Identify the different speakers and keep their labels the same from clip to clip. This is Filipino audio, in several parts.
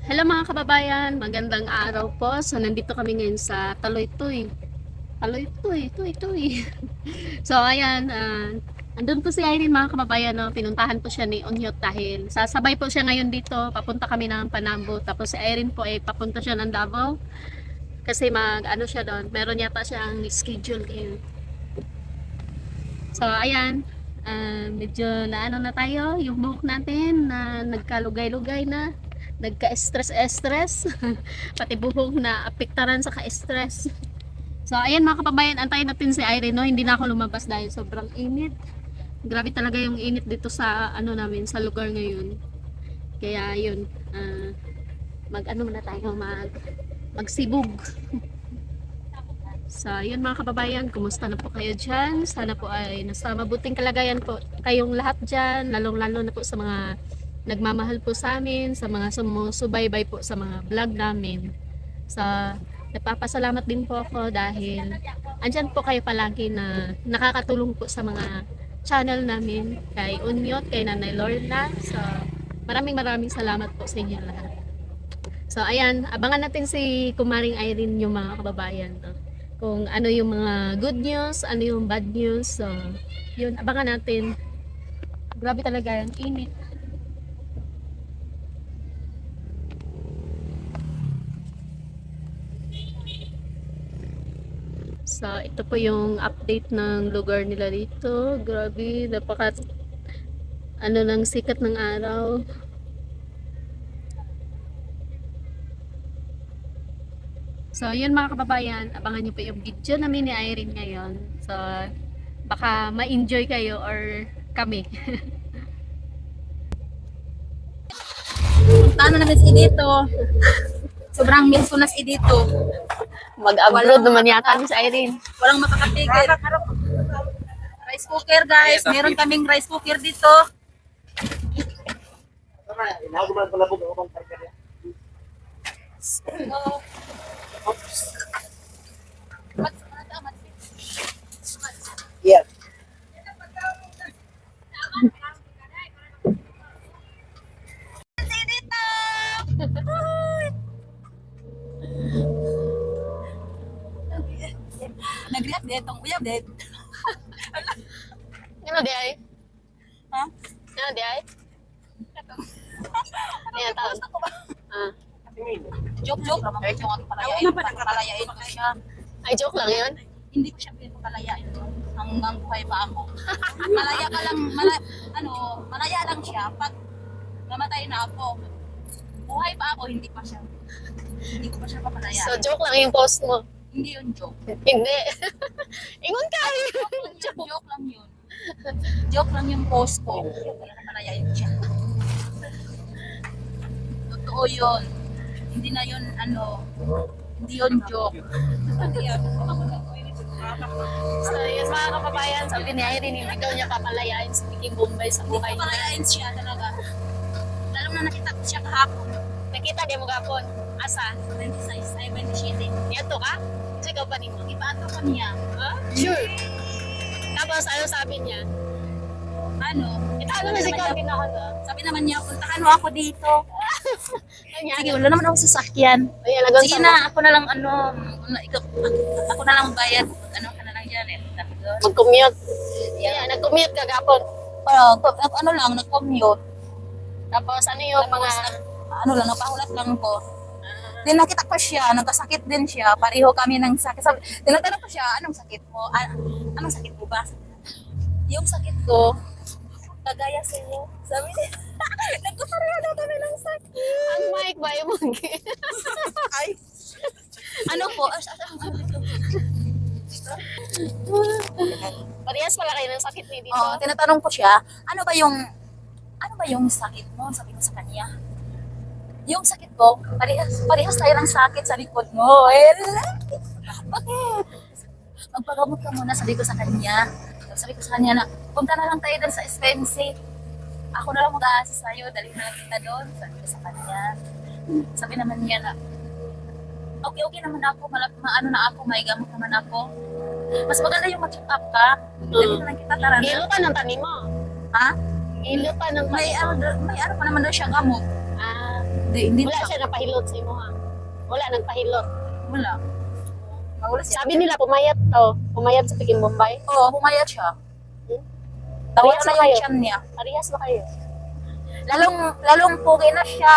Speaker 1: Hello mga kababayan, magandang araw po. So nandito kami ngayon sa Taloytoy. Taloytoy, Toy, Toy. So ayan, andun po si Irene mga kababayan, no? Pinuntahan po siya ni Onyot dahil sasabay po siya ngayon dito. Papunta kami ng Panambo. Tapos si Irene po ay papunta siya ng Davao. Kasi ano siya doon, meron yata siyang schedule ngayon. So ayan, medyo naano na tayo, yung buhok natin na nagkalugay-lugay na, nagka-stress-stress, pati buhok na apektaran sa ka-stress. So ayan mga kapabayan, antayin natin si Irene, no? Hindi na ako lumabas dahil sobrang init. Grabe talaga yung init dito sa ano namin, sa lugar ngayon. Kaya yun, mag ano muna tayo, magsibog. So, yun mga kababayan, kumusta na po kayo dyan? Sana po ay nasa mabuting kalagayan po kayong lahat dyan, lalong-lalo na po sa mga nagmamahal po sa amin, sa mga sumusubaybay po sa mga vlog namin. So, nagpapasalamat din po ako dahil andyan po kayo palagi na nakakatulong po sa mga channel namin, kay Unyot, kay Nanay Lorna. So, maraming salamat po sa inyo lahat. So, ayan, abangan natin si Kumaring Irene yung mga kababayan. No? Kung ano yung mga good news, ano yung bad news. So, yun, abangan natin. Grabe talaga yung init. So, ito po yung update ng lugar nila dito. Grabe, ano ng sikat ng araw. So, yun mga kababayan, abangan nyo po yung video namin ni Irene ngayon. So, baka ma-enjoy kayo or kami.
Speaker 2: Punta na namin si dito. Sobrang miss ko na si dito.
Speaker 1: Mag-abroad naman yata ni si Irene.
Speaker 2: Walang makakatigil. Rice cooker guys. Meron kaming rice cooker dito.
Speaker 3: Yeah.
Speaker 2: Si dito! Nag-react din itong uyab din.
Speaker 1: Ano di ay?
Speaker 2: Ha?
Speaker 1: Ano di ay? Ayan, taon.
Speaker 2: Joke naman ko yung palayain ko siya.
Speaker 1: Ay, joke lang yun.
Speaker 2: Hindi ko siya pinapalayain hanggang buhay pa ako. Malaya ka lang, malaya lang siya pag namatay na ako. Buhay pa ako, hindi pa siya. Hindi ko pa siya papalayain.
Speaker 1: So, joke lang yung post mo.
Speaker 2: Hindi yun joke.
Speaker 1: Hindi. Ingon ka.
Speaker 2: Joke lang yun. Joke lang yung post ko. Papalayain ko siya. Totoo yun. Hindi na yun, hindi yun joke.
Speaker 1: So, yun mga kapabayan, sabi ni Irene, hindi daw niya papalayain sa Vicky Bombay sa
Speaker 2: Hindi
Speaker 1: buhay
Speaker 2: ko
Speaker 1: niya.
Speaker 2: papalayain siya talaga. Lalo na nakita ko siya kahapon.
Speaker 1: Nakita di mo gapon. Asa?
Speaker 2: 26, ay 27.
Speaker 1: Yato ka? Kasi ikaw pa nimo.
Speaker 2: Ipato ko niya.
Speaker 1: Huh? Sure. Tapos, ano sabi niya? Italo na si Calvin ako na.
Speaker 2: Sabi naman niya, puntahan mo ako dito. Sige, wala naman ako sasakyan.
Speaker 1: Ayan, nagawa
Speaker 2: Sige na, ako na lang, ako na lang bayad. Ano ka na lang dyan eh.
Speaker 1: Mag-commute. Yeah, nag-commute ka gapon.
Speaker 2: Nag-commute.
Speaker 1: Tapos, ano yung mga...
Speaker 2: Napahulat lang ko. Then nakita ko siya, nagkasakit din siya. Pareho kami ng sakit. Sabi, tinatanong ko siya, anong sakit mo? Anong sakit mo ba? Yung sakit ko, kagaya sa inyo. Sabi niya, nagkapareho daw kami ng sakit.
Speaker 1: Ang mic ba yung mag...
Speaker 2: Ay, ano po?
Speaker 1: Parehas pala kayo ng sakit ni dito.
Speaker 2: Oo, tinatanong ko siya, ano ba yung sakit mo? Sabi ko sa kanya. Yung sakit ko, parehas tayo ng sakit sa likod mo. Bakit? Magpagamot ka muna, sabi ko sa kanya. Sabi ko sa kanya na, punta na lang tayo doon sa SPMC. Ako na lang mag-a-assist sa'yo, dali na lang kita doon. Sabi ko sa kanya. Sabi naman niya na, okay naman ako, may gamot naman ako. Mas maganda yung mag-check up ka. Dali na lang kita, tara na.
Speaker 1: Ilo pa ng tanim mo.
Speaker 2: Ha?
Speaker 1: Ilo pa ng tanim mo.
Speaker 2: May ano pa naman daw siya gamot.
Speaker 1: Ah,
Speaker 2: Hindi
Speaker 1: Wala siya napahilot sa imo ha. Wala nagpahilot.
Speaker 2: Wala. Mawala siya.
Speaker 1: Sabi nila pumayat to. Pumayat sa Peking Bombay.
Speaker 2: Oo, pumayat siya.
Speaker 1: Hmm?
Speaker 2: Tawag
Speaker 1: Parehas
Speaker 2: na
Speaker 1: ba kayo?
Speaker 2: yung tiyan niya.
Speaker 1: Parehas ba kayo?
Speaker 2: Lalong pugi na siya.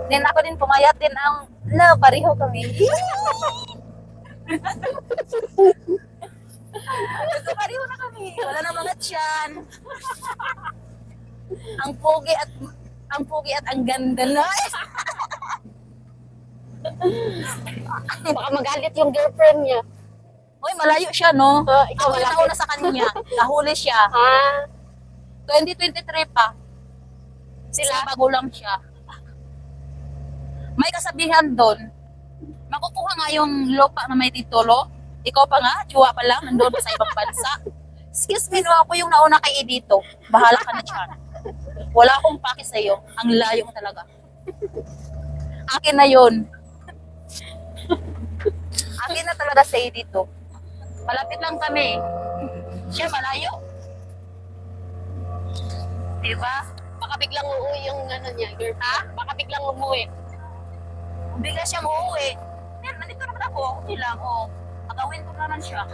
Speaker 2: Then ako din pumayat din ang pareho kami. Pareho na kami. Wala na mga tiyan. Ang pugi at ang ganda na.
Speaker 1: Baka magalit yung girlfriend niya.
Speaker 2: Uy, malayo siya, no?
Speaker 1: Ikaw
Speaker 2: Ako yung
Speaker 1: malapit.
Speaker 2: nauna sa kanya. Nahuli siya.
Speaker 1: Ah,
Speaker 2: 2023 pa.
Speaker 1: sila?
Speaker 2: Sa bago lang siya. May kasabihan doon, makukuha nga yung lupa na may titulo. Ikaw pa nga, tsuwa pa lang, nandun pa sa ibang bansa. Excuse me, no, ako yung nauna kay Edito. Bahala ka na dyan. Wala akong paki sa'yo. Ang layo mo talaga. Akin na yun. Akin na talaga sa Edito. Malapit lang kami. Siya malayo. Diba?
Speaker 1: Baka biglang uuwi yung ano niya, girlfriend. Ha? Baka biglang umuwi.
Speaker 2: Kung bigla siyang uuwi, nandito naman ako. Okay lang, oh. Agawin ko naman siya.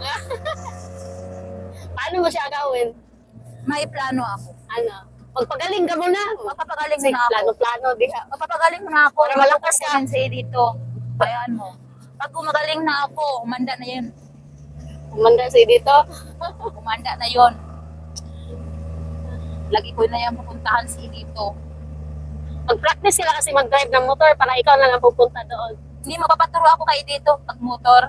Speaker 1: Paano mo siya agawin?
Speaker 2: May plano ako.
Speaker 1: Ano? Magpagaling ka muna.
Speaker 2: Magpapagaling
Speaker 1: Kasi
Speaker 2: mo na ako.
Speaker 1: plano-plano, di ka.
Speaker 2: Magpapagaling mo na ako.
Speaker 1: Para malakas ka.
Speaker 2: Sa dito. Bayaan mo. Pag gumagaling na ako, umanda na yun.
Speaker 1: Umanda siya dito.
Speaker 2: Umanda na yun. Lagi ko na yan pupuntahan si dito.
Speaker 1: Mag-practice sila kasi mag-drive ng motor para ikaw na lang pupunta doon.
Speaker 2: Hindi, mapapaturo ako kay dito pag motor.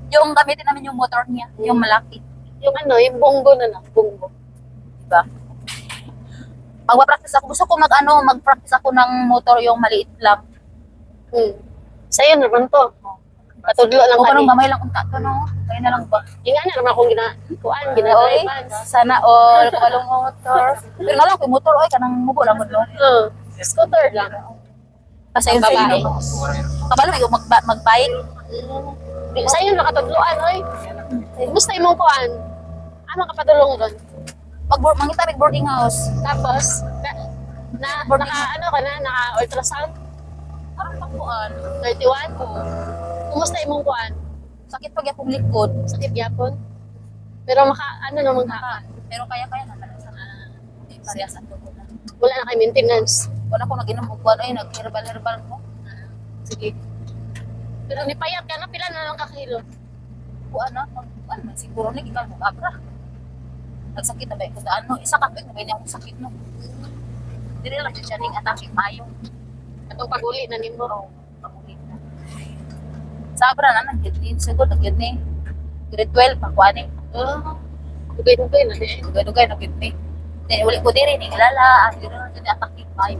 Speaker 2: Yung gamitin namin yung motor niya. Yung malaki.
Speaker 1: Yung ano, yung bonggo na lang. Bonggo.
Speaker 2: Diba? Magpa-practice ako. Gusto ko mag-practice ako ng motor yung maliit lang.
Speaker 1: Sa'yo naman to. Patudlo lang
Speaker 2: O
Speaker 1: kami.
Speaker 2: parang gamay lang kung tato, no? Kaya na lang ba?
Speaker 1: Yung nga naman akong ginakuan,
Speaker 2: Oy,
Speaker 1: ginadrivean.
Speaker 2: sana all kabalong motor. Pero nga lang, kung motor, oy, kanang mubo lang mo.
Speaker 1: Scooter lang.
Speaker 2: Kasi yung
Speaker 1: Babae.
Speaker 2: kabalo, may mag-bike.
Speaker 1: Sa'yo nakatudloan, oy. Gusto imong kuan. Ano ka padulong doon?
Speaker 2: Mangita may boarding house.
Speaker 1: Tapos, ano ka na, naka-ultrasound?
Speaker 2: Parang pakuan.
Speaker 1: 31? Kumusta imong kuan?
Speaker 2: Sakit pag akong likod.
Speaker 1: Sakit yapon? Pero ano naman ka?
Speaker 2: Pero kaya naman. Parehas ang tubo na.
Speaker 1: Wala na kay maintenance.
Speaker 2: Wala ko nag-inom og kuan, ay nag-herbal ko.
Speaker 1: Sige. Pero nipayat ka na, pila na lang kakilo.
Speaker 2: Kuan na, kuan man siguro ni gikan mo abra. Nagsakit na ba ko ano, isa ka na ba niya akong sakit no. Dire lang siya ning atake mayo.
Speaker 1: Atong paguli na nimo.
Speaker 2: Pamulit na. Sabra na nang kidney, siguro nag kidney. Grade 12 pa kuan eh.
Speaker 1: Dugay-dugay na din.
Speaker 2: Dugay-dugay na kidney. Then uli ko dire ni kilala, dire lang siya atake mayo.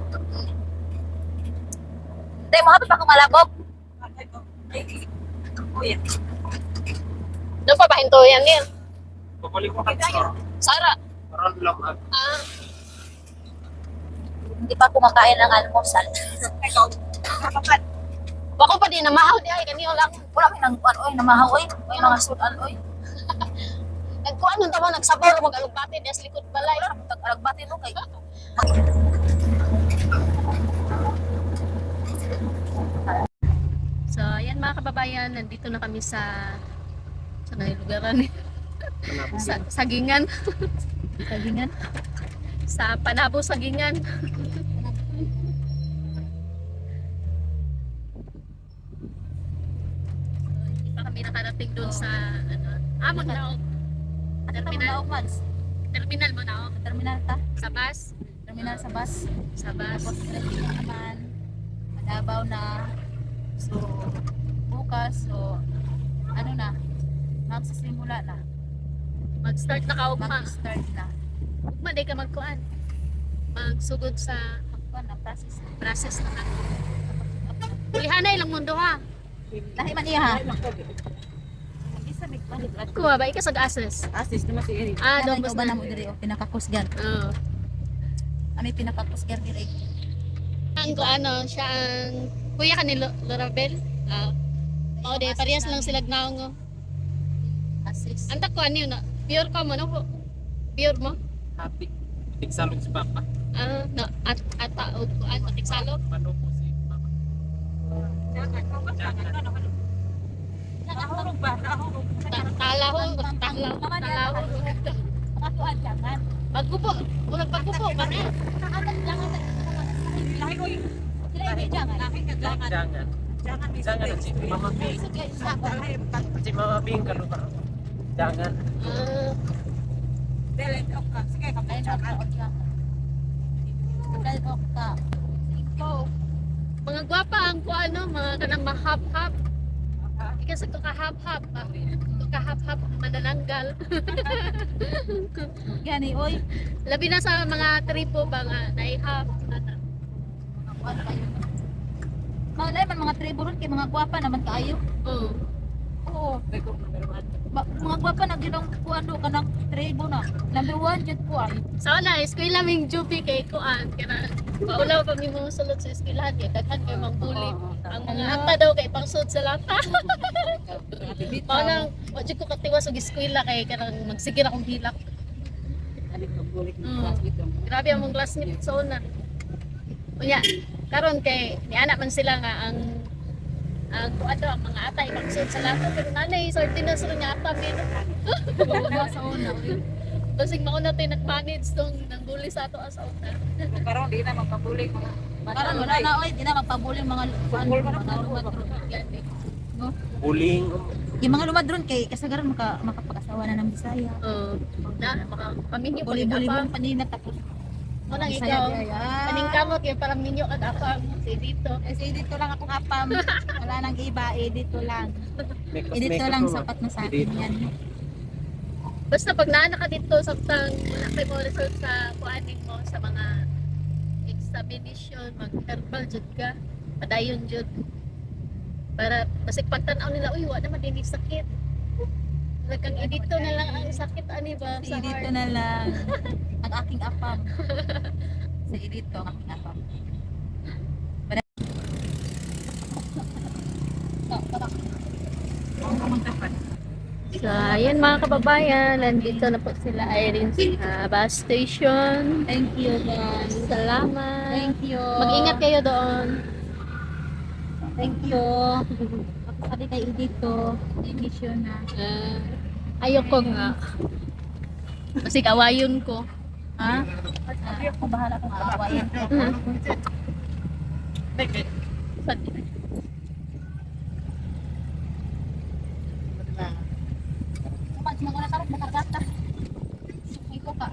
Speaker 2: Tay mo hapit pa ko malabog. Kuya.
Speaker 1: Doon pa pahintuyan din.
Speaker 3: Pabalik ko kasi.
Speaker 1: Sara.
Speaker 3: Parang lang at
Speaker 2: Hindi pa kumakain ng almusal.
Speaker 1: Bako pa din na mahal di ay kaniyo lang.
Speaker 2: Wala may nang kuan oy, namahaw oy. Oy mga sudan oy.
Speaker 1: Nagkuan nun tamo nagsabor mag-alugbati di as likod balay.
Speaker 2: Wala tag alagbati no kay.
Speaker 1: So, ayan mga kababayan, nandito na kami sa yung lugaran sa Sagingan.
Speaker 2: Sagingan.
Speaker 1: Sa Panabo Sagingan. Hindi pa kami nakarating doon sa Magnaog. Terminal. Terminal mo na
Speaker 2: Terminal ta.
Speaker 1: sa bus.
Speaker 2: Terminal sa bus.
Speaker 1: Sa bus.
Speaker 2: Tapos diretso na naman. Madabaw na. So, bukas, so, ano na, magsisimula na.
Speaker 1: Mag-start na kaugma.
Speaker 2: Mag-start na.
Speaker 1: Ugma day ka magkuan. Magsugod sa
Speaker 2: Magkuhan na, process na.
Speaker 1: process na. Ulihanay lang mundo ha.
Speaker 2: Lahi man iya ha. Isa may palit.
Speaker 1: Kuha ba ika sa access?
Speaker 2: Asis naman si Eric.
Speaker 1: Doon
Speaker 2: ba na mo diri o pinakakusgan.
Speaker 1: Oo.
Speaker 2: Ami pinakakusgan diri.
Speaker 1: Ang siya ang kuya ka ni Lorabel. Oo, de parehas lang sila gnaong.
Speaker 2: Asis.
Speaker 1: Antak ko ano yun, pure ka mo, no? Pure mo?
Speaker 3: happy. Examen si Papa.
Speaker 1: At taog ko at patiksalo.
Speaker 3: Manupo si Mama.
Speaker 2: Nahurog ba? Nahurog.
Speaker 1: Talaho, talaho.
Speaker 2: Nakatuan jangan.
Speaker 1: Pagkupo, murag pagkupo man eh.
Speaker 2: Jangan. Lahi ko yun. Sila hindi jangan.
Speaker 3: Jangan. Jangan si Mama Bing. Si Mama Bing kalau ka. Jangan.
Speaker 2: Delet ka. Sige, kapag jangan. Delet ka.
Speaker 1: Oh. Mga gwapa ang ko ano, mga kanang mahap-hap. Kasi ito kahap-hap. Ito kahap-hap manananggal.
Speaker 2: Gani, oy.
Speaker 1: Labi na sa mga tripo ba nga naihap.
Speaker 2: Malay man mga tribo ron kay mga gwapa naman kaayo.
Speaker 1: Oo.
Speaker 2: Oo. Mga gwapa na ginong kuan do kanang tribo na. Number 1 jud kuan.
Speaker 1: So na, eskwela ming jupi kay kuan. Kaya paulaw pa mi mong sulod sa eskwelahan kay daghan kay mangbuli. Ang mga ata daw kay pangsud sa lata. Mao nang wa jud ko katiwas og eskwela kay kanang magsigir akong hilak. Grabe ang mong classmate so na. Unya, karon kay ni anak man sila nga ang kuan daw ang mga atay pangsud sa lata pero nanay sorti na sa nya ata min.
Speaker 2: Sa una.
Speaker 1: Basig mauna tayo nag-manage tong nangbuli sa ato as una.
Speaker 4: Karon di na magpabuli mga
Speaker 2: Karon wala na oy, di na magpabuli mga kuan mga lumadron. No?
Speaker 3: Buling.
Speaker 2: Yung mga lumadron kay kasagaran makapag-asawa na ng Bisaya.
Speaker 1: Na pamilya ko
Speaker 2: Buli-buli
Speaker 1: apa.
Speaker 2: mo kanina tapos
Speaker 1: Mo nang
Speaker 2: Bisaya
Speaker 1: ikaw.
Speaker 2: diya.
Speaker 1: Kaning kamot kay parang minyo kad apa si dito.
Speaker 2: Kasi dito lang akong apam. Wala nang iba, dito lang.
Speaker 3: Makeup,
Speaker 2: Dito
Speaker 3: makeup
Speaker 2: lang
Speaker 3: mo.
Speaker 2: sapat na sa akin
Speaker 3: Dito.
Speaker 2: yan.
Speaker 1: Basta pag naana ka dito sabtang wala kay mo result sa kuaning mo sa mga examination, mag-herbal jud ka. Padayon jud. Para basig pagtan-aw nila uy wa naman din sakit. Nagkang edito na lang ang sakit ani ba sa
Speaker 2: Dito
Speaker 1: heart.
Speaker 2: na lang ang aking apam. Sa dito ang aking apam.
Speaker 1: So, ayan mga kababayan, nandito na po sila Irene sa bus station.
Speaker 2: Thank you guys.
Speaker 1: Salamat.
Speaker 2: Thank you.
Speaker 1: Mag-ingat kayo doon.
Speaker 2: Thank you. Sabi kay dito, emission na.
Speaker 1: Ayoko nga. Kasi kawayon ko.
Speaker 2: Ha? Ako bahala kung aawayan ko. Kapag mga na karot, makargata. Sukay ko ka.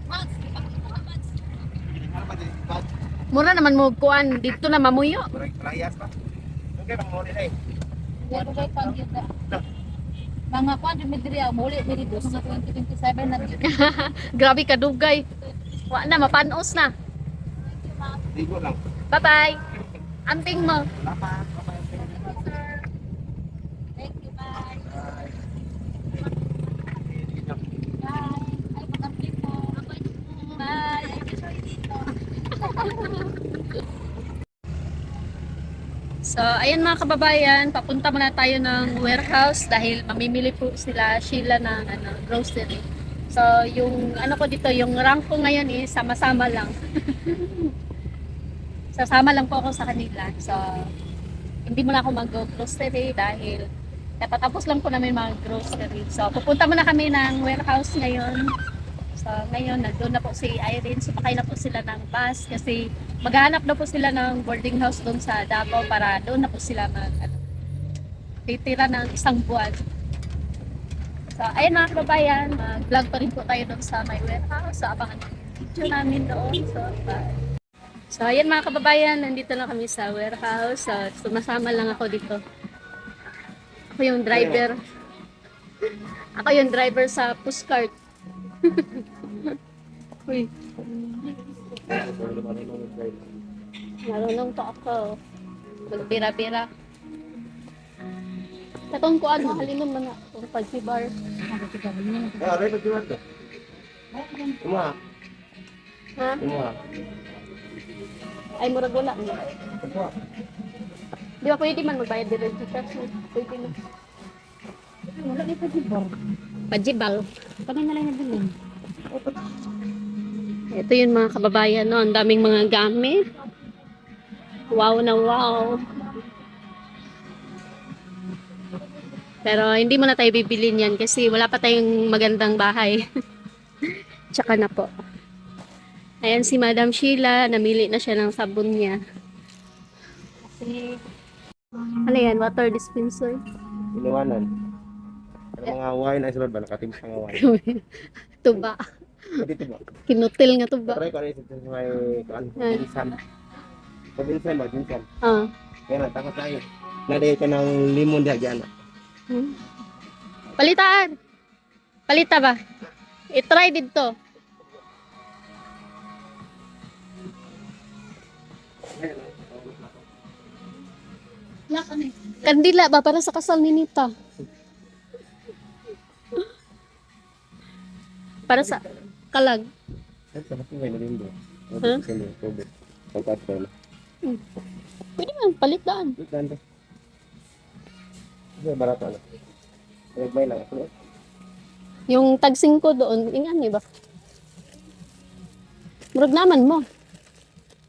Speaker 2: Max, Max.
Speaker 1: Mura naman mo kuan dito na mamuyo.
Speaker 3: Layas pa. Okay, bang mo nila eh.
Speaker 2: Pero kay pag-kita. Mga kwan, Dimitri, muli dito sa 2027 na dito.
Speaker 1: Grabe ka dugay. Wa na mapanos na.
Speaker 3: Ligo lang.
Speaker 1: Bye-bye. Amping mo.
Speaker 2: Thank you, bye. Bye. Ay, mag-update po. Bye. Ay, enjoy dito.
Speaker 1: So, ayan mga kababayan, papunta muna tayo ng warehouse dahil mamimili po sila Sheila ng grocery. So, yung ano ko dito, yung rank ko ngayon is sama-sama lang. Sasama lang po ako sa kanila. So, hindi muna ako mag-grocery dahil katatapos lang po namin mag-grocery. So, pupunta muna kami ng warehouse ngayon. So, ngayon, nandun na po si Irene. Sumakay na po sila ng bus kasi maghahanap na po sila ng boarding house doon sa Davao para doon na po sila titira ng isang buwan. So, ayun mga kababayan, mag-vlog pa rin po tayo doon sa my warehouse. So, abangan yung video namin doon. So, bye. So, ayan mga kababayan, nandito na kami sa warehouse. So, sumasama lang ako dito. Ako yung driver. Ako yung driver sa pushcart. Uy. Marunong to ako. Magbira-bira. Katong kuan, mahalinom man ako pag-bar.
Speaker 3: Ah, rin pa diwan to. Kumuha.
Speaker 1: Ha?
Speaker 3: Kumuha.
Speaker 1: Ay, murag wala.
Speaker 3: Kumuha.
Speaker 1: Di ba pwede man magbayad din sa cash? Pwede na.
Speaker 2: Wala ni pag-ibang.
Speaker 1: Pajibal. Kami na lang nabili. Ito yung mga kababayan, no? Ang daming mga gamit. Wow na wow. Pero hindi mo na tayo bibilin yan kasi wala pa tayong magandang bahay. Tsaka na po. Ayan si Madam Sheila, namili na siya ng sabon niya. Ano yan? Water dispenser?
Speaker 3: Iniwanan. Ang mga wine ay sulod ba? Nakatibis ang wine.
Speaker 1: Tuba.
Speaker 3: Dito ba?
Speaker 1: Kinutil nga tuba.
Speaker 3: Try ko ano ito sa may pinsan. Pabinsan ba? Pinsan.
Speaker 1: Ah.
Speaker 3: Kaya na, takot tayo. Nalagay ka ng limon diya dyan.
Speaker 1: Hmm. Palitaan. Palita ba? I-try dito. Kandila ba para sa kasal ni Nita? Para sa kalag.
Speaker 3: Ay, sa hati may nalimbo.
Speaker 1: Huh?
Speaker 3: Tubig. Pagkatol.
Speaker 1: Pwede man, palitaan.
Speaker 3: Dito. Ito barato ano. May lang.
Speaker 1: Yung tagsing ko doon, ingan ba? Murag naman mo.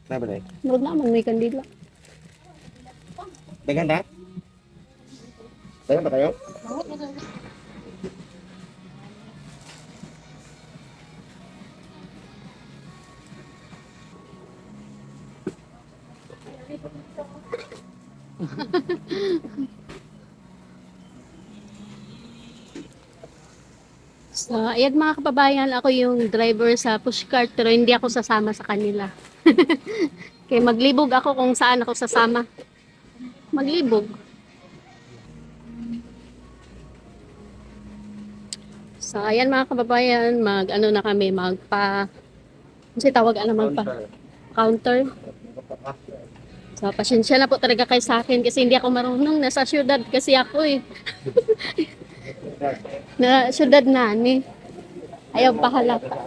Speaker 3: Sabi na eh.
Speaker 1: Murag naman, may kandila.
Speaker 3: Ganda? Dagan ba tayo?
Speaker 1: So, ayan mga kababayan, ako yung driver sa pushcart pero hindi ako sasama sa kanila. Kaya maglibog ako kung saan ako sasama. Maglibog. So, ayan mga kababayan, ano na kami, kasi tawag counter. So, pasensya na po talaga kayo sa akin kasi hindi ako marunong. Nasa syudad kasi ako eh. Na syudad na ni. Ayaw pahalata.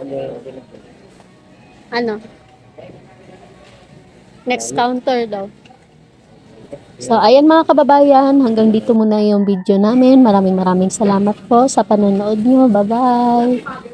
Speaker 1: Ano? Next counter daw. So, ayan mga kababayan, hanggang dito muna yung video namin. Maraming salamat po sa panonood nyo. Bye-bye!